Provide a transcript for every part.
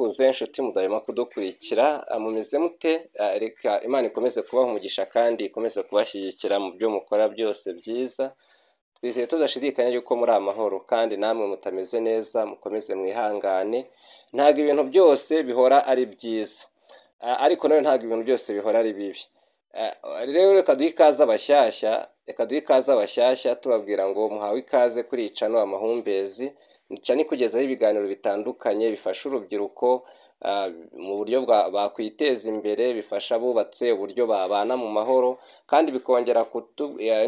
Ndabasuhuza inshuti mudahwema kudukurikira, mumeze mute? Reka Imana ikomeze kubaha umugisha kandi ikomeze kubashyigikira mu byo mukora byose byiza. Twizeye tudashidikanya yuko muri amahoro kandi namwe mutameze neza mukomeze mwihangane. Ntabwo ibintu byose bihora ari byiza, ariko nawe ntabwo ibintu byose bihora ari bibi. Rero reka duhe ikaze abashyashya tubabwira ngo muhawe ikaze kuri Icano Amahumbezi. Icano ikugezaho ibiganiro bitandukanye bifasha urubyiruko mu buryo bakwiteza imbere, bifasha abubatse uburyo babana mu mahoro, kandi bikongera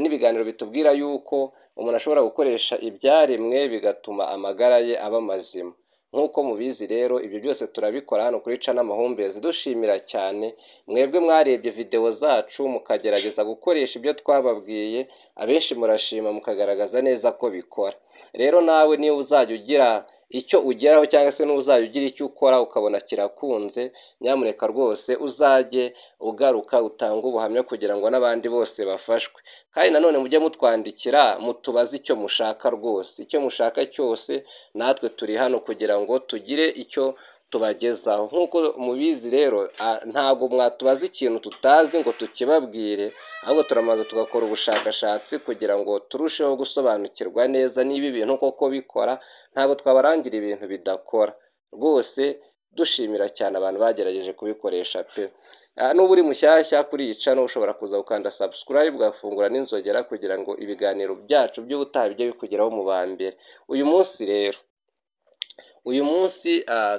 n'ibiganiro bitubwira yuko umuntu ashobora gukoresha ibyaremwe bigatuma amagara ye aba mazima. Nk'uko mubizi rero ibyo byose turabikora hano kuri Icano Amahumbezi, dushimira cyane mwebwe mwarebye videwo zacu mukagerageza gukoresha ibyo twababwiye. Abenshi murashima mukagaragaza neza ko bikora. Rero nawe niba uzajya ugira icyo ugeraho cyangwa se n'uzajya ugira icyo ukora ukabona kirakunze, nyamuneka rwose uzajye ugaruka utange ubuhamya kugira ngo n'abandi bose bafashwe. Kandi nanone mujye mutwandikira mutubaze icyo mushaka rwose, icyo mushaka cyose natwe turi hano kugira ngo tugire icyo tubagezaho. Nk'uko mubizi rero ntabwo mwatubaza ikintu tutazi ngo tukibabwire, ahubwo turamaze tugakora ubushakashatsi kugira ngo turusheho gusobanukirwa neza niba ibintu koko bikora. Ntabwo twabarangira ibintu bidakora rwose. Dushimira cyane abantu bagerageje kubikoresha pe. N'ubu uri mushyashya kuri Icano ushobora kuza ukanda subscribe ugafungura n'inzogera kugira ngo ibiganiro byacu by'ubutaha bijye bikugeraho mu ba mbere. Uyu munsi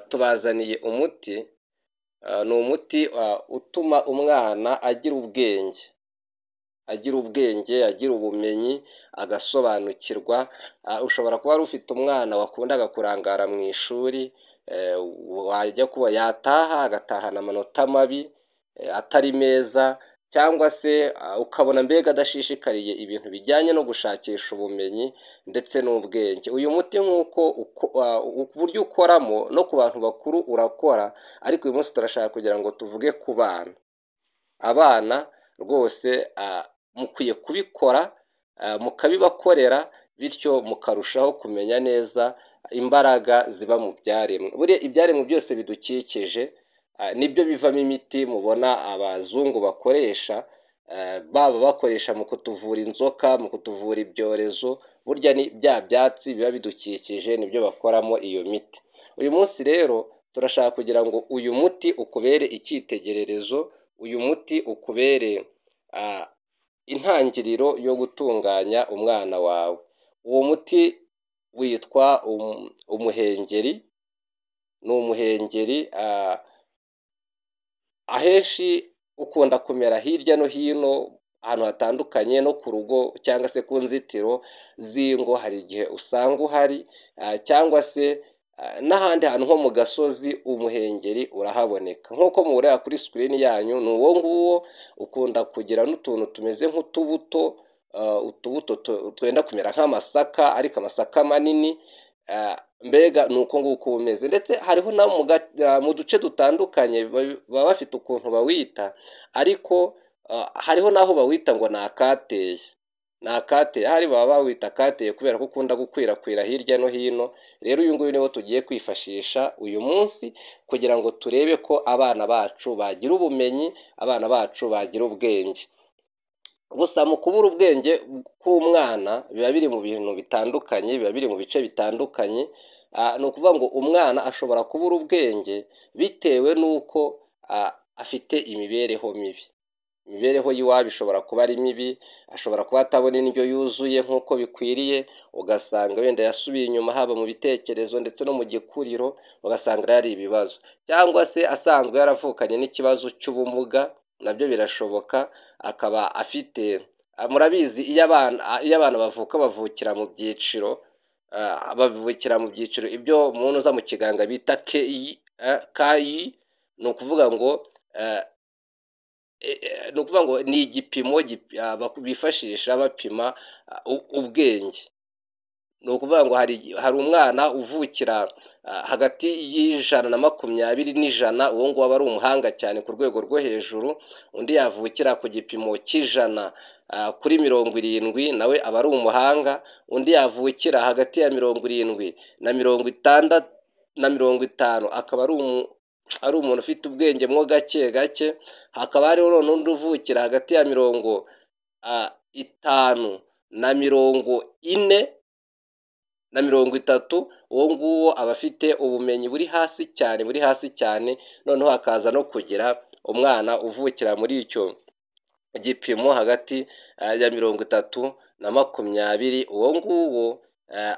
tubazaniye umuti. Ni umuti utuma umwana agira ubwenge, agira ubumenyi, agasobanukirwa. Ushobora kuba wari ufite umwana wakundaga kurangara mu ishuri, wajya kuba yataha agatahana amanota mabi atari meza, cyangwa se ukabona mbega adashishikariye ibintu bijyanye no gushakisha ubumenyi ndetse n'ubwenge. Uyu muti nk'uko uburyo ukoramo no ku bantu bakuru urakora, ariko uyu munsi turashaka kugira ngo tuvuge ku bana. Abana rwose mukwiye kubikora, mukabibakorera, bityo mukarushaho kumenya neza imbaraga ziba mu byaremwe. Buriya ibyaremwe byose bidukikije nibyo bivamo imiti mubona abazungu bakoresha, baba bakoresha mu kutuvura inzoka, mu kutuvura ibyorezo. Burya ni bya byatsi biba bidukikije nibyo bakoramo iyo miti. Uyu munsi rero turashaka kugira ngo uyu muti ukubere icyitegererezo, uyu muti ukubere intangiriro yo gutunganya umwana wawe. Uwo muti witwa umuhengeri. Ni umuhengeri ahenshi ukunda kumera hirya no hino ahantu hatandukanye, no ku rugo cyangwa se ku nzitiro z'ingo hari igihe usanga uhari, cyangwa se n'ahandi hantu nko mu gasozi umuhengeri urahaboneka. Nk'uko mureba kuri screen yanyu ni uwo nguwo, ukunda kugira n'utuntu tumeze nk'utubuto, utubuto twenda kumera nk'amasaka ariko amasaka manini. Mbega ni uko nguko umeze, ndetse hariho mu duce dutandukanye baba bafite ukuntu bawita, ariko hariho n'aho bawita ngo ni akateye. Ahari baba bawita akateye kubera ko ukunda gukwirakwira hirya no hino. Rero uyu nguyu niwo tugiye kwifashisha uyu munsi kugira ngo turebe ko abana bacu bagira ubumenyi, abana bacu bagira ubwenge. Gusa mu kubura ubwenge k'umwana biba biri mu bintu bitandukanye, biba biri mu bice bitandukanye. Ni ukuvuga ngo umwana ashobora kubura ubwenge bitewe n'uko afite imibereho mibi. Imibereho y'iwabo ishobora kuba ari mibi, ashobora kuba atabona indyo yuzuye nk'uko bikwiriye, ugasanga wenda yasubiye inyuma haba mu bitekerezo ndetse no mu gikuriro, ugasanga ari ibibazo. Cyangwa se asanzwe yaravukanye n'ikibazo cy'ubumuga, nabyo birashoboka. Akaba afite, murabizi iyo abana bavuka bavukira mu byiciro, ibyo umuntu uza mu kiganga bita KI. ni ukuvuga ngo ni igipimo bifashisha bapima ubwenge. Ni ukuvuga ngo hari umwana uvukira hagati y'ijana na 20 n'ijana, uwo nguwo aba ari umuhanga cyane ku rwego rwo hejuru. Undi yavukira ku gipimo cy'ijana kuri 70, nawe aba ari umuhanga. Undi yavukira hagati ya 70 na na 50 akaba ari umuntu ufite ubwenge mwo gake gake, hakaba hariho n'undi uvukira hagati ya 50 na 40 na 30, uwo nguwo aba afite ubumenyi buri hasi cyane, noneho hakaza no kugira umwana uvukira muri icyo gipimo hagati ya 30 na 20, uwo nguwo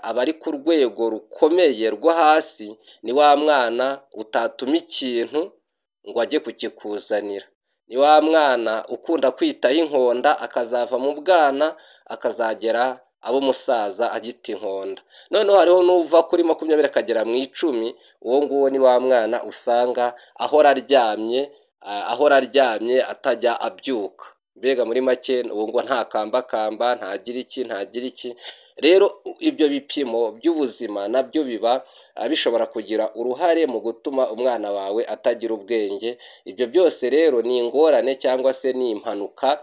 aba ari ku rwego rukomeye rwo hasi, ni wa mwana utatuma ikintu ngo ajye kukikuzanira, ni wa mwana ukunda kwitaho inkonda akazava mu bwana akazagera abo musaza agita inkonda. Noneho hariho n'uva kuri 20 akagera mu 10, uwo nguwo ni wa mwana usanga ahora aryamye atajya abyuka, mbega muri make uwo ngo nta kambakamba, ntagira iki. Rero ibyo bipimo by'ubuzima nabyo biba bishobora kugira uruhare mu gutuma umwana wawe atagira ubwenge. Ibyo byose rero ni ingorane cyangwa se ni impanuka,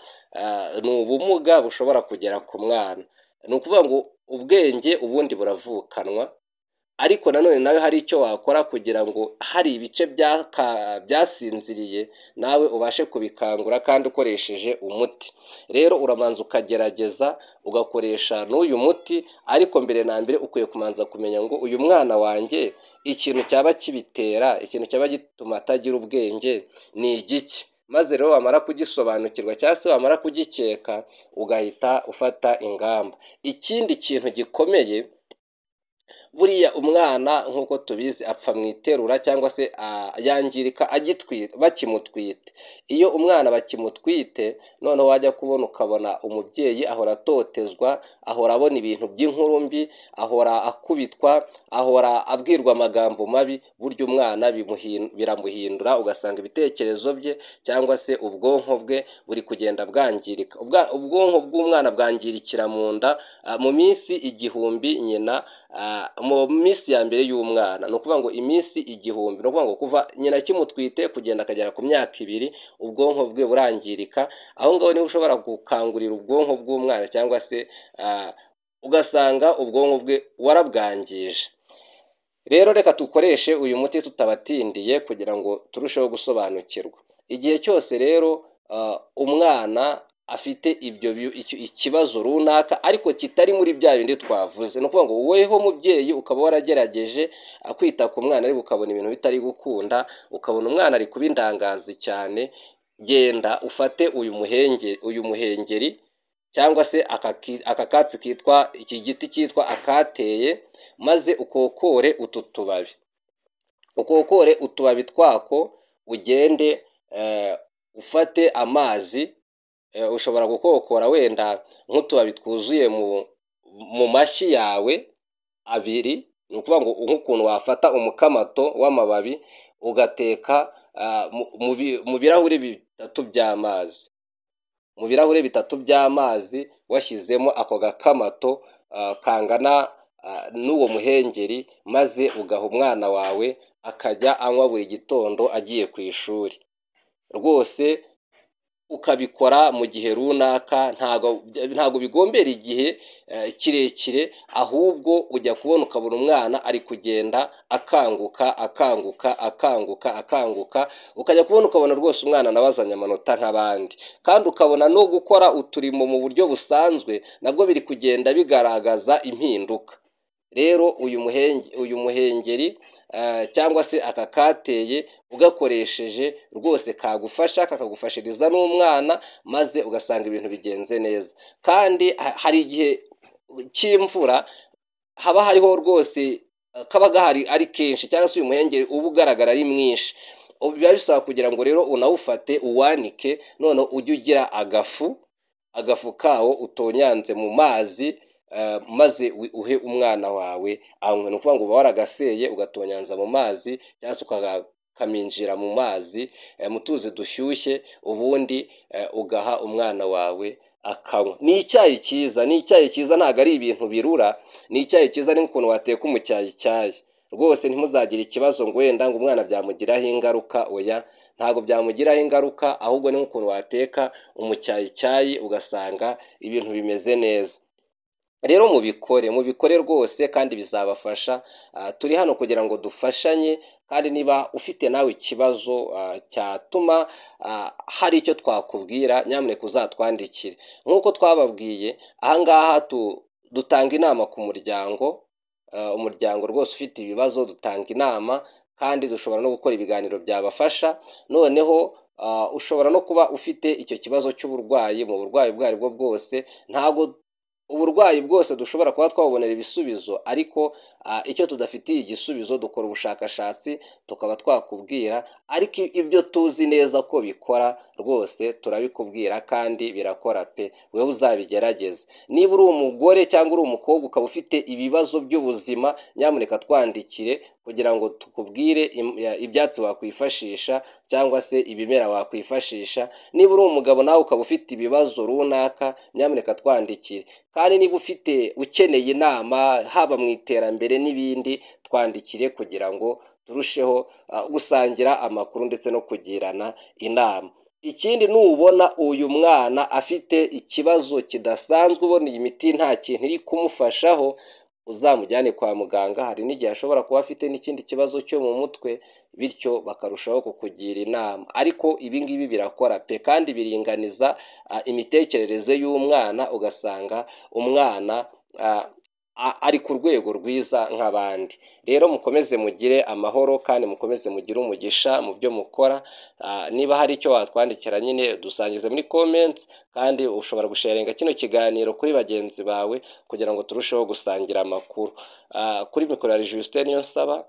ni ubumuga bushobora kugera ku mwana. Ni ukuvuga ngo ubwenge ubundi buravukanwa, ariko nanone nawe hari icyo wakora kugira ngo hari ibice byasinziriye nawe ubashe kubikangura kandi ukoresheje umuti. Rero uramanza ukagerageza ugakoresha n'uyu muti, ariko mbere na mbere ukwiye kumanza kumenya ngo uyu mwana wanjye ikintu cyaba kibitera, ikintu cyaba gituma atagira ubwenge ni igiki, maze rero wamara kugisobanukirwa cyangwa se wamara kugikeka ugahita ufata ingamba. Ikindi kintu gikomeye, buriya umwana nk'uko tubizi apfa mu iterura cyangwa se yangirika bakimutwite. Iyo umwana bakimutwite noneho wajya kubona ukabona umubyeyi ahora atotezwa, ahora abona ibintu by'inkuru mbi, ahora akubitwa, ahora abwirwa amagambo mabi, burya umwana biramuhindura, ugasanga ibitekerezo bye cyangwa se ubwonko bwe buri kugenda bwangirika. Ubwonko bw'umwana bwangirikira mu nda mu minsi 1000 nyina, mu minsi ya mbere y'umwana. Ni ukuvuga ngo iminsi 1000, ni ukuvuga ngo kuva nyina kimutwite kugenda akagera ku myaka 2 ubwonko bwe burangirika. Aho ngaho niho ushobora gukangurira ubwonko bw'umwana cyangwa se ugasanga ubwonko bwe warabwangije. Rero reka dukoreshe uyu muti tutabatindiye kugira ngo turusheho gusobanukirwa. Igihe cyose rero umwana afite ikibazo runaka ariko kitari muri bya bindi twavuze, ni ukuvuga ngo woweho mubyeyi ukaba waragerageje kwita ku mwana ariko ukabona ibintu bitari gukunda, ukabona umwana ari kuba indangazi cyane, genda ufate uyu muhengeri cyangwa se aka katsi kitwa, iki giti cyitwa akateye, maze ukokore utubabi twako, ugende ufate amazi, ushobora gukokora wenda nk'utubabi twuzuye mu mashyi yawe 2, ni ukuvuga ngo nk'ukuntu wafata umukamato w'amababi ugateka mu birahuri 3 by'amazi, mu birahuri 3 by'amazi washyizemo ako gakamato kangana n'uwo muhengeri, maze ugaha umwana wawe akajya anywa buri gitondo agiye ku ishuri. Rwose ukabikora mu gihe runaka, ntago bigombera igihe kirekire, ahubwo ujya kubona ukabona umwana ari kugenda akanguka, ukajya kubona ukabona rwose umwana nawazanye amanota nk'abandi, kandi ukabona no gukora uturimo mu buryo busanzwe nabwo biri kugenda bigaragaza impinduka. Rero uyu muhengeri cyangwa se aka kateye ugakoresheje rwose kagufasha, kakagufashiriza n'umwana, maze ugasanga ibintu bigenze neza. Kandi hari igihe cy'imvura haba hariho rwose kaba gahari ari kenshi, cyangwa se uyu muhengeri uba ugaragara ari mwinshi, biba bisaba kugira ngo rero unawufate uwanike, none ujye ugira agafu kawo utonyanze mu mazi, maze uhe umwana wawe anywe. Ni ukuvuga ngo uba waragaseye ugatonyanza mu mazi cyangwa se ukakaminjira mu mazi mu tuzi dushyushye, ubundi ugaha umwana wawe akanywa. Ni icyayi cyiza, ntabwo ari ibintu birura, ni icyayi cyiza. Ni nk'ukuntu wateka umucyayicyayi, rwose ntimuzagire ikibazo ngo wenda ngo umwana byamugiraho ingaruka, oya, ntabwo byamugiraho ingaruka, ahubwo ni nk'ukuntu wateka umucyayicyayi ugasanga ibintu bimeze neza. rero mubikore rwose kandi bizabafasha. Turi hano kugira ngo dufashanye, kandi niba ufite nawe ikibazo cyatuma hari icyo twakubwira, nyamuneka uzatwandikire. Nk'uko twababwiye, ahangaha dutanga inama ku muryango, umuryango rwose ufite ibibazo dutanga inama, kandi dushobora no gukora ibiganiro byabafasha. Noneho ushobora no kuba ufite icyo kibazo cy'uburwayi, mu burwayi ubwo aribwo bwose. Ntabwo uburwayi bwose dushobora kuba twabubonera ibisubizo, ariko icyo tudafitiye igisubizo dukora ubushakashatsi tukaba twakubwira, ariko ibyo tuzi neza ko bikora rwose turabikubwira kandi birakora pe, wowe uzabigerageze. Niba uri umugore cyangwa uri umukobwa ukaba ufite ibibazo by'ubuzima, nyamuneka twandikire kugira ngo tukubwire ibyatsi wakwifashisha cyangwa se ibimera wakwifashisha. Niba uri umugabo nawe ukaba ufite ibibazo runaka, nyamuneka twandikire. Kandi niba ukeneye inama haba mu iterambere n'ibindi, twandikire kugira ngo turusheho gusangira amakuru ndetse no kugirana inama. Ikindi, nubona uyu mwana afite ikibazo kidasanzwe, ubona iyi miti nta kintu iri kumufashaho, uzamujyane kwa muganga. Hari n'igihe ashobora kuba afite n'ikindi kibazo cyo mu mutwe, bityo bakarushaho kukugira inama. Ariko ibi ngibi birakora pe, kandi biringaniza imitekerereze y'umwana, ugasanga umwana ari ku rwego rwiza nk'abandi. Rero mukomeze mugire amahoro kandi mukomeze mugire umugisha mu byo mukora. Niba hari icyo watwandikira, nyine dusangize muri comments, kandi ushobora gusharinga kino kiganiro kuri bagenzi bawe kugira ngo turusheho gusangira amakuru. Kuri mikoro ya Justin Niyonsaba,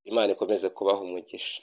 Imana ikomeze kubaha umugisha.